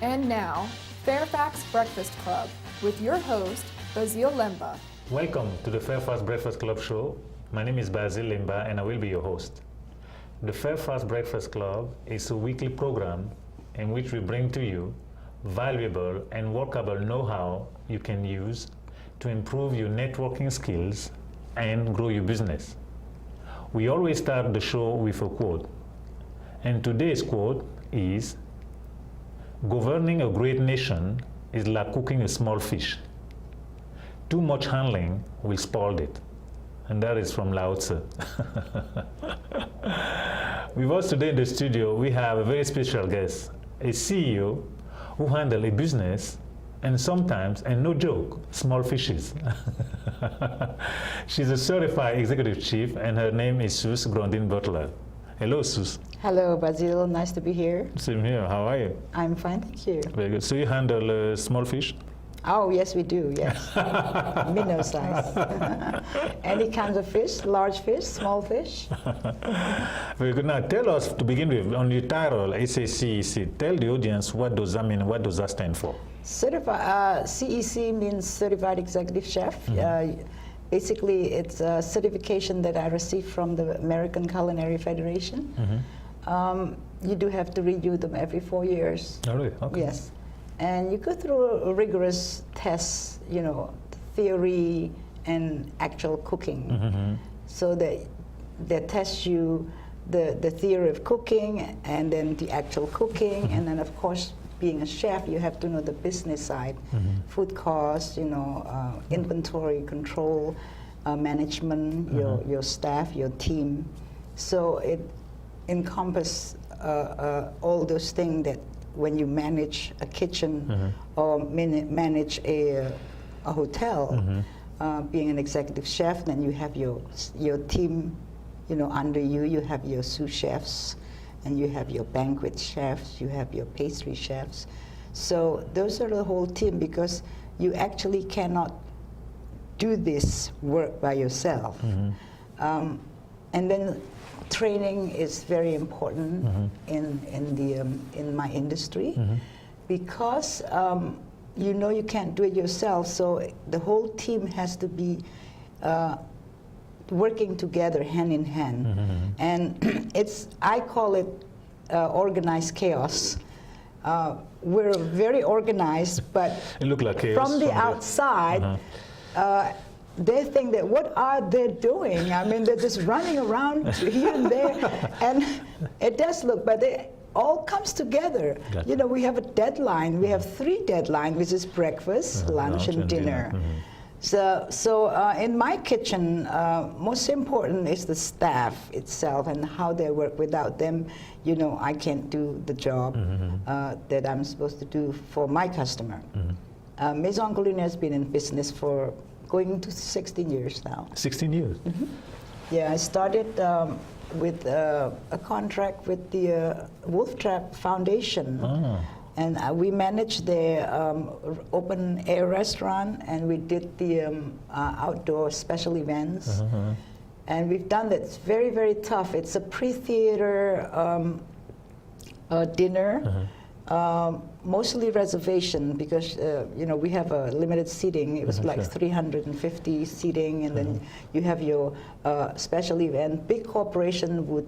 And now, FAIRFAX Breakfast Club with your host, Basil Lemba. Welcome to the FAIRFAX Breakfast Club show. My name is Basil Lemba and I will be your host. The FAIRFAX Breakfast Club is a weekly program in which we bring to you valuable and workable know-how you can use to improve your networking skills and grow your business. We always start the show with a quote. And today's quote is, "Governing a great nation is like cooking a small fish. Too much handling will spoil it." And that is from Lao Tzu. With us today in the studio, we have a very special guest, a CEO who handles a business and sometimes, and no joke, small fishes. She's a certified executive chief and her name is Sus Grondin-Butler. Hello, Sus. Hello, Basil. Nice to be here. Same here. How are you? I'm fine, thank you. Very good. So you handle small fish? Oh, yes, we do, yes. Minnow size. Any kinds of fish, large fish, small fish. Very good. Now, tell us, to begin with, on your title, CEC, tell the audience what does that mean, what does that stand for? CEC means Certified Executive Chef. Basically, it's a certification that I received from the American Culinary Federation. You do have to renew them every 4 years. Oh, really? Okay. Yes. And you go through rigorous tests, theory and actual cooking. So they test you the theory of cooking and then the actual cooking. And then, of course, being a chef, you have to know the business side, food costs, inventory control, management, your staff, your team. So it encompasses all those things that when you manage a kitchen or manage a hotel, being an executive chef, then you have your team, under you. You have your sous chefs, and you have your banquet chefs, you have your pastry chefs. So those are the whole team, because you actually cannot do this work by yourself. And then training is very important in my industry, because you can't do it yourself. So the whole team has to be working together, hand in hand, and I call it organized chaos. We're very organized, but it look like chaos from the outside. They think that what are they doing? I mean, they're just running around here and there, and it does look, but it all comes together. Gotcha. We have a deadline. We have 3 deadlines, which is breakfast, lunch, and dinner. So in my kitchen, most important is the staff itself and how they work. Without them, I can't do the job that I'm supposed to do for my customer. Maison Culine has been in business for going to 16 years now. 16 years? Yeah, I started with a contract with the Wolf Trap Foundation. And we managed the open air restaurant, and we did the outdoor special events. And we've done that. It's very, very tough. It's a pre-theater dinner. Mostly reservation, because we have a limited seating. It was like 350 seating, and then you have your special event. Big corporation would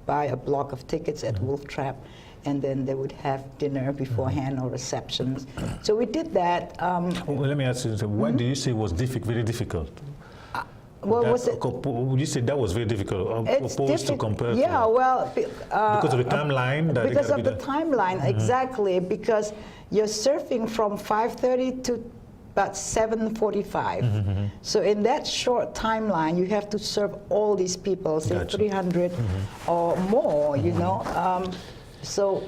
buy a block of tickets at Wolf Trap, and then they would have dinner beforehand or receptions. So we did that. Well, let me ask you, what do you say was very difficult? Would you say that was very difficult, opposed to compare? Yeah, well, because of the timeline. Because of the timeline, exactly. Because you're surfing from 5:30 to about 7:45. So in that short timeline, you have to serve all these people, say 300 or more. So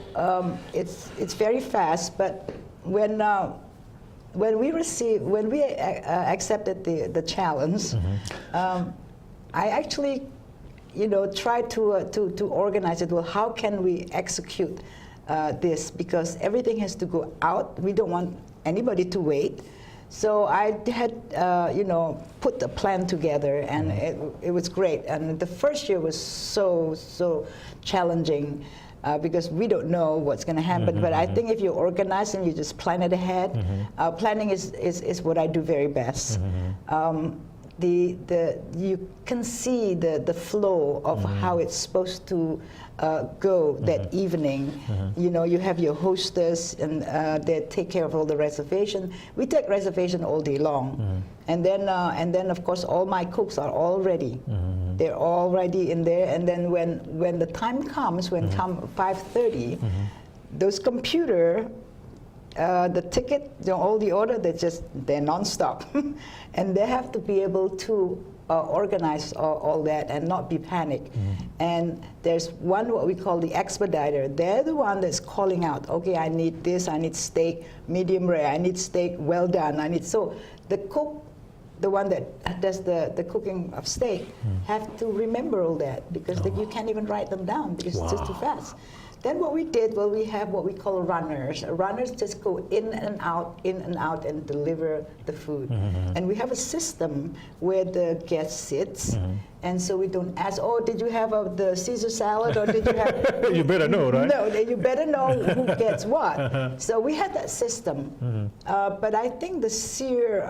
it's very fast. But when we accepted the challenge, I actually, tried to organize it. Well, how can we execute this? Because everything has to go out. We don't want anybody to wait. So I had, put a plan together, and it was great. And the first year was so challenging. because we don't know what's going to happen. But I think if you're organized and you just plan it ahead, planning is what I do very best. You can see the flow of how it's supposed to go that evening. You know, you have your hostess, and they take care of all the reservation. We take reservation all day long, and then of course all my cooks are all ready. They're already in there, and then when the time comes, come 5:30, those computer. The ticket, all the order, they're nonstop. And they have to be able to organize all that and not be panicked. And there's one, what we call the expediter. They're the one that's calling out, okay, I need this, I need steak medium rare, I need steak well done, so the cook, the one that does the cooking of steak, have to remember all that, because you can't even write them down because it's just too fast. Then what we did, we have what we call runners. Runners just go in and out, and deliver the food. And we have a system where the guest sits, and so we don't ask, oh, did you have the Caesar salad, or did you have... You better know, right? No, you better know who gets what. So we had that system. But I think the sheer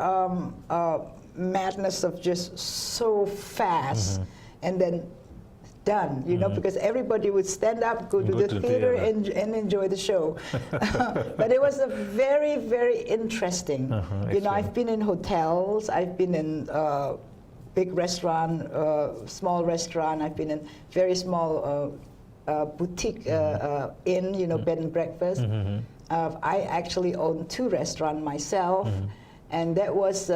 madness of just so fast, and then done, because everybody would stand up, go to the theater, and enjoy the show. But it was a very, very interesting. I've been in hotels, I've been in big restaurant, small restaurant, I've been in very small boutique inn, bed and breakfast. I actually own 2 restaurants myself, and that was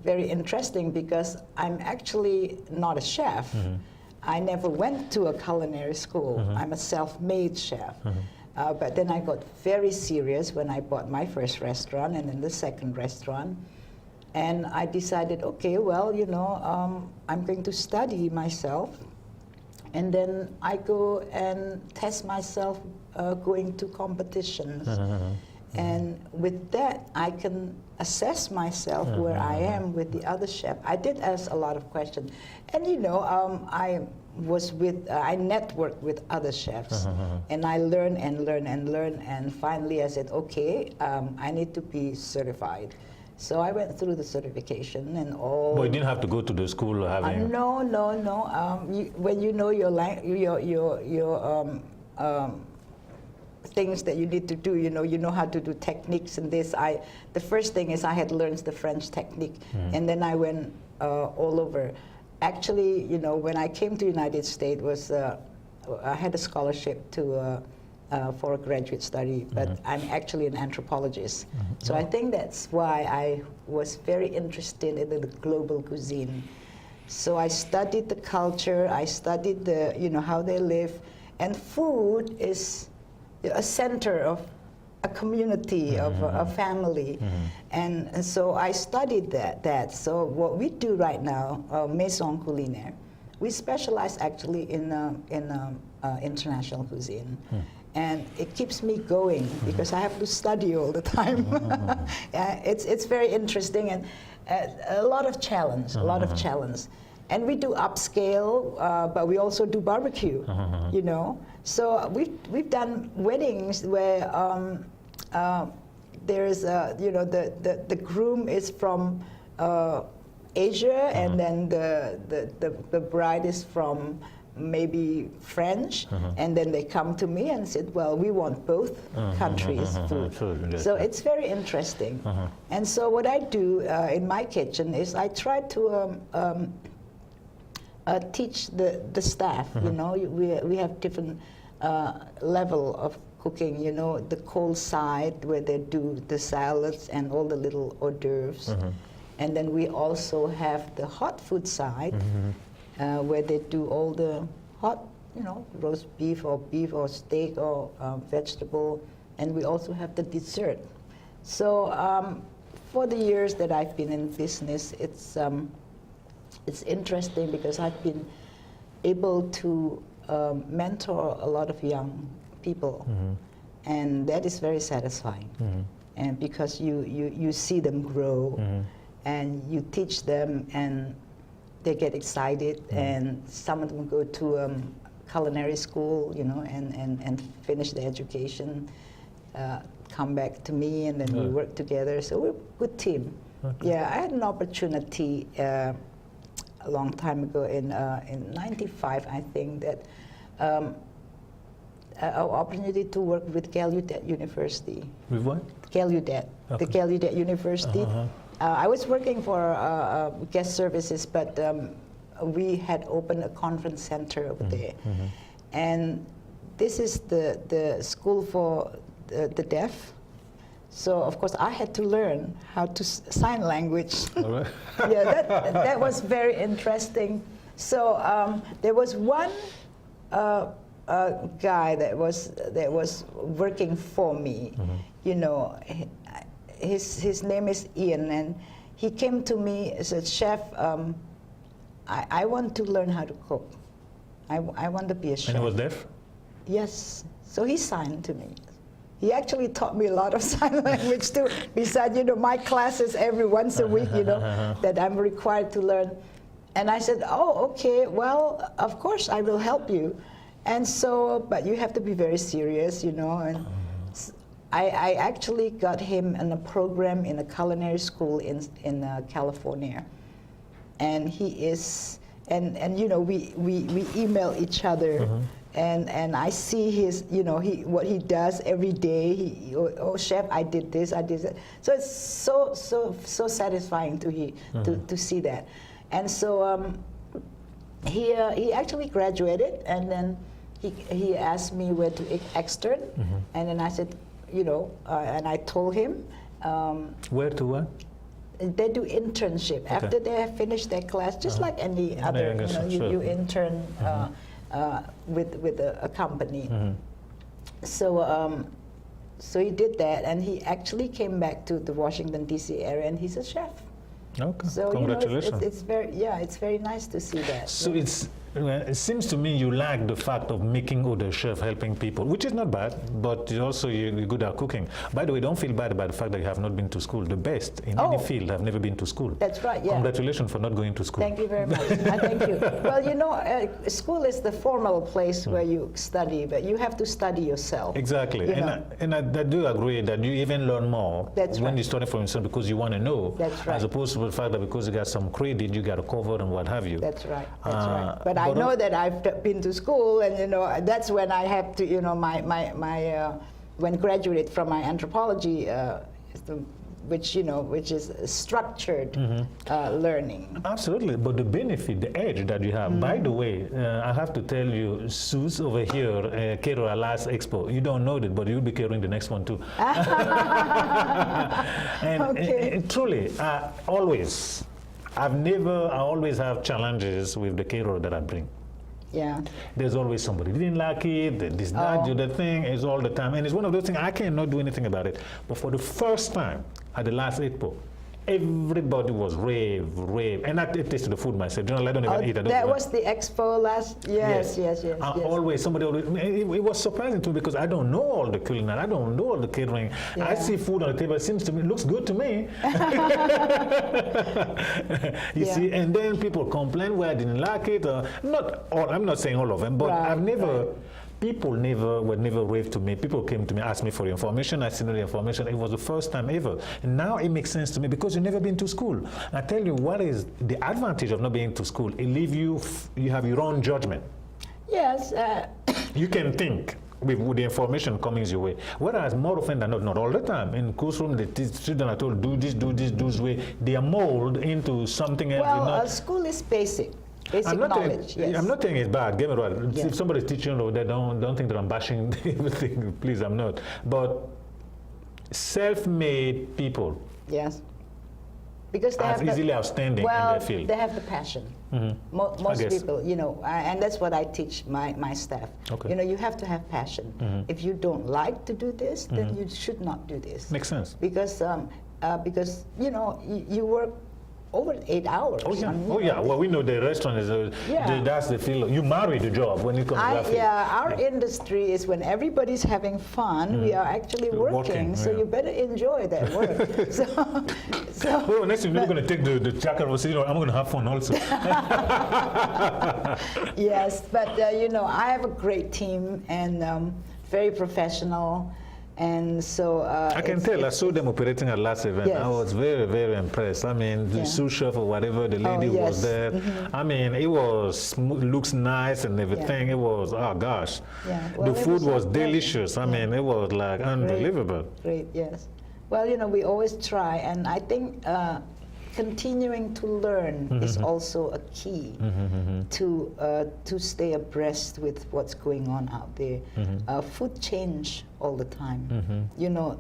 very interesting because I'm actually not a chef. I never went to a culinary school. I'm a self-made chef. But then I got very serious when I bought my first restaurant and then the second restaurant. And I decided, okay, well, I'm going to study myself. And then I go and test myself going to competitions. And with that, I can assess myself where I am with the other chef. I did ask a lot of questions. And I networked with other chefs. And I learn, and finally I said, okay, I need to be certified. So I went through the certification and all. But you didn't have to go to the school or having... No. When you know your things that you need to do, you know how to do techniques and this. The first thing is I had learned the French technique, and then I went all over. Actually, when I came to the United States, I had a scholarship for a graduate study, but I'm actually an anthropologist. So I think that's why I was very interested in the global cuisine. So I studied the culture, I studied how they live, and food is a center of a community, of a family. And so I studied that. So what we do right now, Maison Culinaire, we specialize actually in international cuisine. And it keeps me going because I have to study all the time. It's very interesting and a lot of challenge, And we do upscale, but we also do barbecue, So we've done weddings where there's the groom is from Asia, and then the bride is from maybe French, and then they come to me and said, well, we want both countries' food. So it's very interesting. And so what I do in my kitchen is I try to teach the staff. We have different level of cooking. The cold side where they do the salads and all the little hors d'oeuvres, and then we also have the hot food side where they do all the hot, roast beef or steak or vegetable, and we also have the dessert. So for the years that I've been in business, it's interesting because I've been able to mentor a lot of young people, and that is very satisfying. And because you see them grow, and you teach them, and they get excited, and some of them go to culinary school, and finish the education, come back to me, and then we work together. So we're a good team. Okay. Yeah, I had an opportunity a long time ago in '95, I think, that an opportunity to work with Gallaudet University. With what? Gallaudet, the Gallaudet University. I was working for guest services, but we had opened a conference center over there. And this is the school for the deaf. So, of course, I had to learn how to sign language. All right. Yeah, that was very interesting. So there was one guy that was working for me. His name is Ian, and he came to me and said, "Chef, I want to learn how to cook. I want to be a chef." And he was deaf? Yes. So he signed to me. He actually taught me a lot of sign language too, besides, my classes every once a week, that I'm required to learn. And I said, "Oh, okay, well, of course I will help you." And so, but you have to be very serious, and I actually got him in a program in a culinary school in California. And he is, and we email each other. And I see his, what he does every day. Oh, chef, I did this, I did that. So it's so satisfying to see that. And so he actually graduated, and then he asked me where to extern, and then I said, and I told him. Where to what? They do internship after they have finished their class, just like any other. You intern. With a company. So he did that, and he actually came back to the Washington D.C. area, and he's a chef. Okay. So congratulations. It's very nice to see that. So it seems to me you like the fact of making other chef, helping people, which is not bad, but you're good at cooking. By the way, don't feel bad about the fact that you have not been to school. The best in any field have never been to school. That's right, yeah. Congratulations for not going to school. Thank you very much. Thank you. Well, school is the formal place where you study, but you have to study yourself. Exactly. And I do agree that you even learn more when you study for yourself because you want to know. That's right. As opposed to the fact that because you got some credit, you got a cover and what have you. That's right. That's right. But I know that I've been to school, and that's when I have to, when graduated from my anthropology, which is structured learning. Absolutely, but the benefit, the edge that you have. By the way, I have to tell you, Suze over here, catered our last expo. You don't know that, but you'll be catering the next one too. And truly, I always have challenges with the caterer that I bring. Yeah. There's always somebody didn't like it, this, that, the other thing, is all the time. And it's one of those things, I cannot do anything about it. But for the first time at the last expo, everybody was rave. And I tasted the food myself. I don't even eat. That was the expo last, yes. Always, it was surprising to me because I don't know all the culinary, I don't know all the catering. Yeah. I see food on the table, it seems to me, it looks good to me. You see, and then people complain where I didn't like it. Not all, I'm not saying all of them, but people would never rave to me. People came to me, asked me for the information. I sent the information. It was the first time ever. And now it makes sense to me because you've never been to school. I tell you, what is the advantage of not being to school? It leaves you have your own judgment. Yes. You can think with the information coming your way. Whereas more often than not all the time, in classroom, the students are told, do this way. They are molded into something else. Well, school is basic. Basic knowledge, yes. I'm not saying it's bad, get me right. Yeah. If somebody's teaching over there, don't think that I'm bashing everything. Please, I'm not. But self-made people, yes, because they are easily outstanding in their field. They have the passion. Most people, and that's what I teach my staff. Okay. You have to have passion. If you don't like to do this, then you should not do this. Makes sense. Because you work over 8 hours. Oh yeah, I mean, oh yeah. Well, we know the restaurant is that's the feel. You marry the job when it comes to that field. Our industry is when everybody's having fun, we are actually working. So you better enjoy that work. Well, next thing we're going to take the jacket and say, I'm going to have fun also. Yes, but I have a great team and very professional. And so I can tell. I saw them operating at last event. Yes. I was very, very impressed. I mean, the sous chef or whatever, the lady was there. I mean, it was looks nice and everything. It was, oh gosh, well, the food was delicious. I mean, it was like unbelievable. Great, yes. Well, we always try, and I think continuing to learn is also a key to stay abreast with what's going on out there. Food change all the time.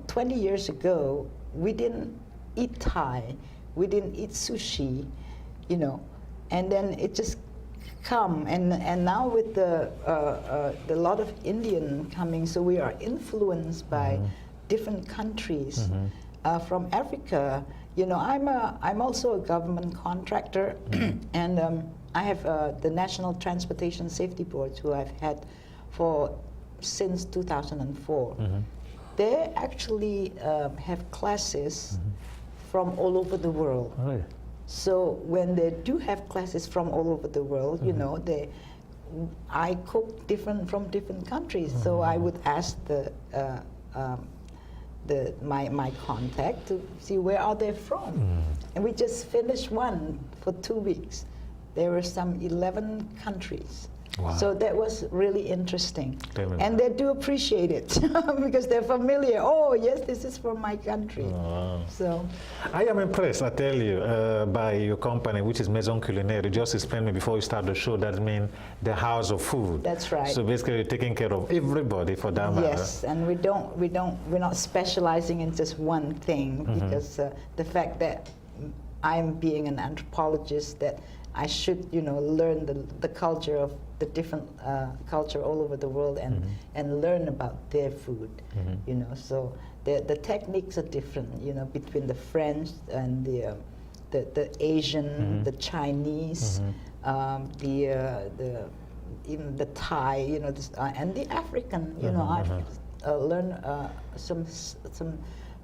20 years ago, we didn't eat Thai, we didn't eat sushi, and then it just come, and now with the lot of Indian coming, so we are influenced by different countries. From Africa, I'm also a government contractor, and I have the National Transportation Safety Board, who I've had since 2004. They actually have classes from all over the world. Oh, yeah. So when they do have classes from all over the world, I cook from different countries. So I would ask my contact to see where are they from. And we just finished one for 2 weeks. There were some 11 countries. Wow. So that was really interesting. Definitely. And they do appreciate it because they're familiar. Oh, yes, this is from my country. Wow. So I am impressed, I tell you, by your company, which is Maison Culinaire. You just explained me before you start the show, that means the house of food. That's right. So basically you're taking care of everybody for that matter. Yes, and we're not specializing in just one thing, because the fact that I'm being an anthropologist, that I should, learn the culture of the different culture all over the world and learn about their food, So the techniques are different, between the French and the Asian, the Chinese, even the Thai, and the African, I've learned some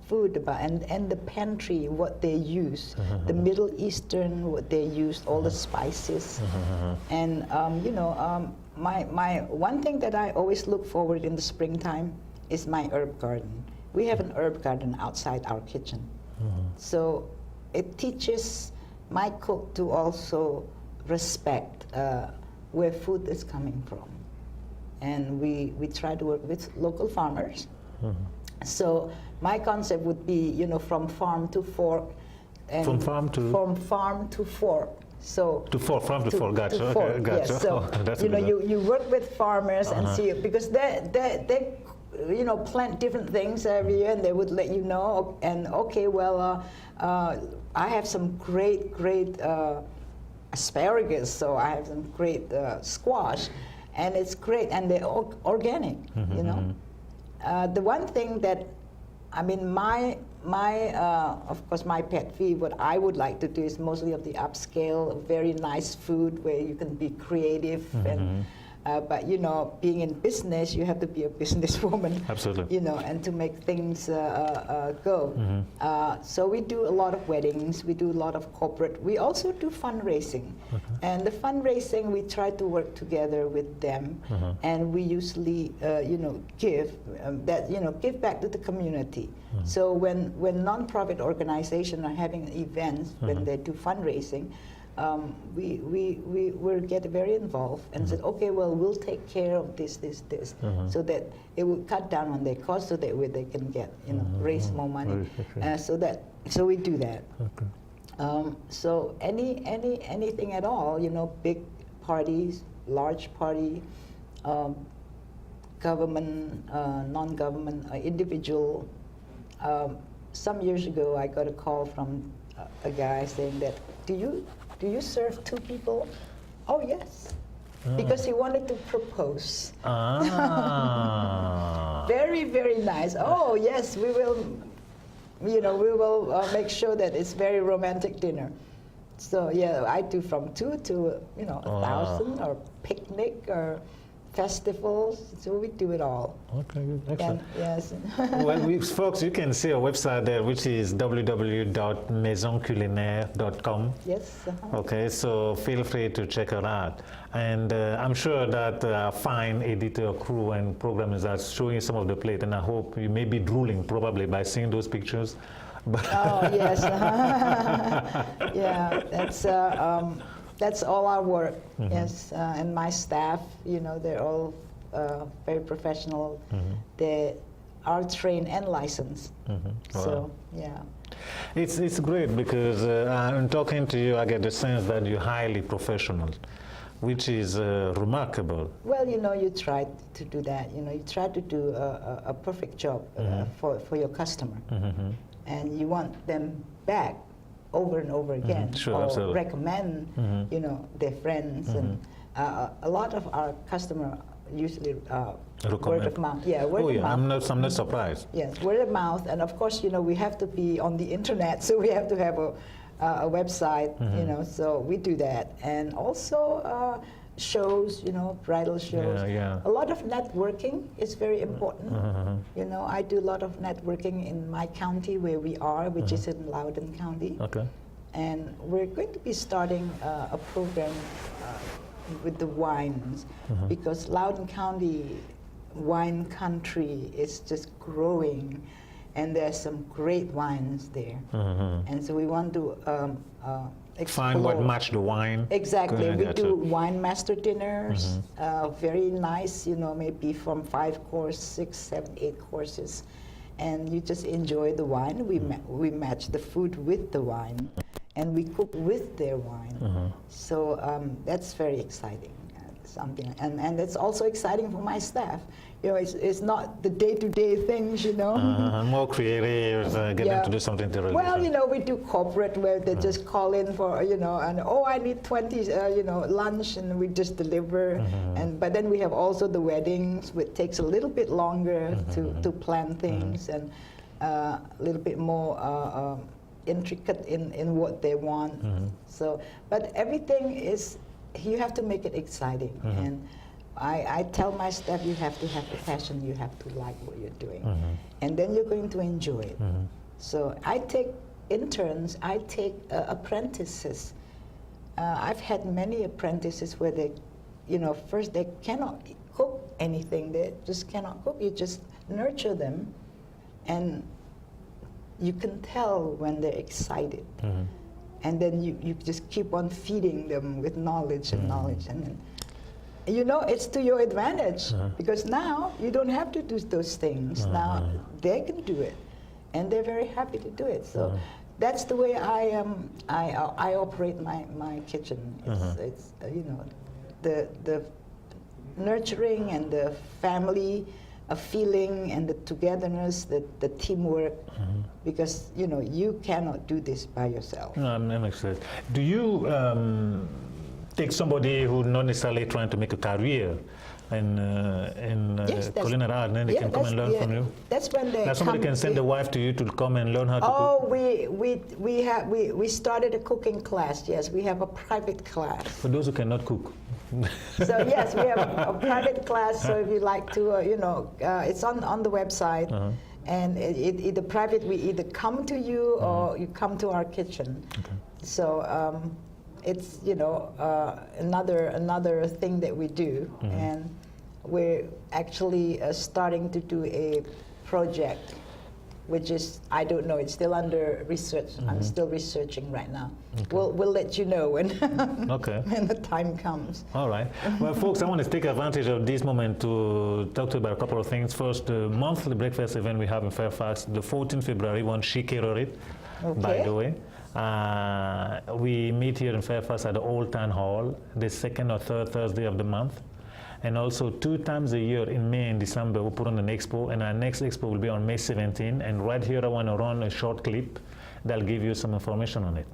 food about, and the pantry, what they use, the Middle Eastern, what they use, all the spices, and my one thing that I always look forward in the springtime is my herb garden. We have an herb garden outside our kitchen, so it teaches my cook to also respect where food is coming from, and we try to work with local farmers. So my concept would be, from farm to fork. And from farm to fork. So farm to fork. Gotcha. To fork, Okay, gotcha. yes. So That's you work with farmers and see, because they plant different things every year, and they would let you know. And okay, well, I have some great asparagus. So I have some great squash, and it's great, and they're organic. The one thing that, of course, my pet peeve, what I would like to do is mostly of the upscale, very nice food where you can be creative, and but being in business, you have to be a businesswoman. Absolutely. And to make things go. So we do a lot of weddings, we do a lot of corporate. We also do fundraising, and the fundraising we try to work together with them, and we usually give give back to the community. So when non-profit organizations are having events, when they do fundraising, we will get very involved and said, okay, well, we'll take care of this, so that it will cut down on their costs, so that way they can get, raise more money. So we do that. Okay. So anything at all, big parties, large party, government, non-government, individual. Some years ago, I got a call from a guy saying that, do you serve 2 people? Oh, yes. Because he wanted to propose. Very, very nice. Oh, yes, we will, we will make sure that it's very romantic dinner. So yeah, I do from 2 to 1,000 or picnic or festivals. So we do it all. Okay, good. Excellent. Yes. Well, folks, you can see our website there, which is www.maisonculinaire.com. Yes. Okay, so feel free to check it out. And I'm sure that our fine editor, crew, and programmers are showing some of the plate, and I hope you may be drooling probably by seeing those pictures. Oh yes. Yeah, that's all our work. Yes, and my staff, they're all very professional. They are trained and licensed. So yeah. It's great because in talking to you, I get the sense that you're highly professional, which is remarkable. Well, you try to do that. You try to do a perfect job for your customer, and you want them back over and over again, Sure, or absolutely. recommend, their friends, and a lot of our customer usually word of mouth. Yeah, word of mouth. I'm not surprised. Yes, word of mouth, and of course, we have to be on the internet, so we have to have a website, so we do that, and also shows, bridal shows. Yeah. A lot of networking is very important. I do a lot of networking in my county where we are, which is in Loudoun County. Okay. And we're going to be starting a program with the wines because Loudoun County wine country is just growing, and there's some great wines there. And so we want to explore. Find what match the wine. Exactly. We Gotcha. do wine master dinners, very nice, maybe from 5 course, 6, 7, 8 courses. And you just enjoy the wine. We match the food with the wine, and we cook with their wine. So that's very exciting. Something, and it's also exciting for my staff. It's not the day-to-day things, More creative, get them to do something to Well, we do corporate where they just call in for, and I need 20, lunch, and we just deliver. But then we have also the weddings, which takes a little bit longer to plan things, and a little bit more intricate in what they want. So, but everything is, you have to make it exciting. And I tell my staff, you have to have the passion, you have to like what you're doing. And then you're going to enjoy it. So I take interns, I take apprentices. I've had many apprentices where they, first they cannot cook anything, they just cannot cook. You just nurture them, and you can tell when they're excited. And then you just keep on feeding them with knowledge and knowledge. And then, it's to your advantage because now you don't have to do those things. Now they can do it, and they're very happy to do it. So that's the way I operate my kitchen. It's the nurturing and the family, a feeling and the togetherness, the teamwork, because you cannot do this by yourself. No, that makes sense. Do you take somebody who's not necessarily trying to make a career in culinary art, and then they can come and learn from you? That's when they somebody can send a wife to you to come and learn how to cook? We started a cooking class. Yes, we have a private class. For those who cannot cook. So yes, we have a private class. So if you like to, it's on the website, and either private, we either come to you or you come to our kitchen. So it's another thing that we do, and we're actually starting to do a project, which is, I don't know, it's still under research. I'm still researching right now. We'll let you know when when the time comes. All right. Well, folks, I want to take advantage of this moment to talk to you about a couple of things. First, the monthly breakfast event we have in Fairfax, the 14th February, she catered it, by the way. We meet here in Fairfax at the Old Town Hall, the second or third Thursday of the month. And also 2 times a year in May and December, we put on an expo, and our next expo will be on May 17. And right here, I want to run a short clip that'll give you some information on it.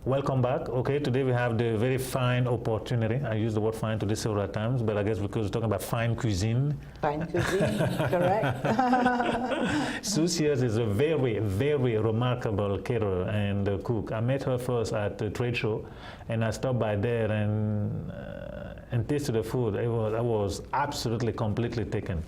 Welcome back. Okay, today we have the very fine opportunity. I used the word fine today several times, but I guess because we're talking about fine cuisine. Fine cuisine, correct. Susie is a very, very remarkable caterer and cook. I met her first at the trade show, and I stopped by there and tasted the food. I was absolutely, completely taken.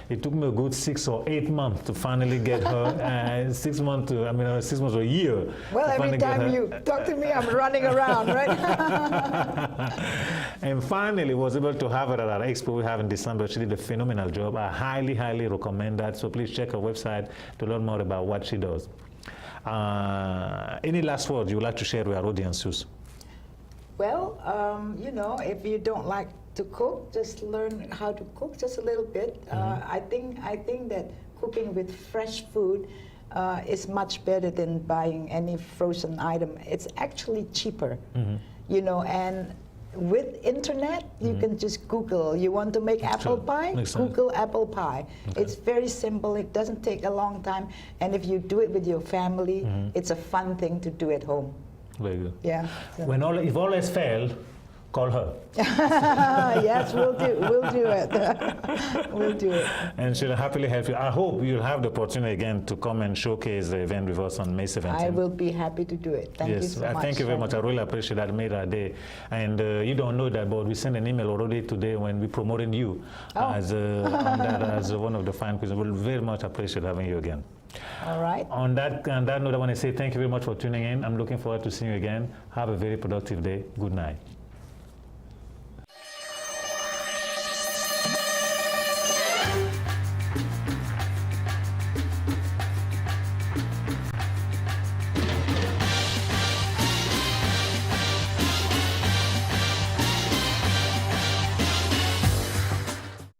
It took me a good 6 or 8 months to finally get her. 6 months to, 6 months or a year. Well, every time you talk to me, I'm running around, right? And finally was able to have her at our expo we have in December. She did a phenomenal job. I highly, highly recommend that. So please check her website to learn more about what she does. Any last words you would like to share with our audience, Sus? Well, if you don't like to cook, just learn how to cook just a little bit. I think that cooking with fresh food is much better than buying any frozen item. It's actually cheaper, and with internet, you can just Google, you want to make apple pie? Google apple pie. Okay. It's very simple, it doesn't take a long time, and if you do it with your family, it's a fun thing to do at home. Very good. Yeah. So. If all has failed, call her. Yes, we'll do it. We'll do it. And she'll happily help you. I hope you'll have the opportunity again to come and showcase the event with us on May 17th. I will be happy to do it. Thank you so much. Thank you very much. I really appreciate that. It made our day. And you don't know that, but we sent an email already today when we promoted you as one of the fine cuisines. We'll very much appreciate having you again. All right. On that note, I want to say thank you very much for tuning in. I'm looking forward to seeing you again. Have a very productive day. Good night.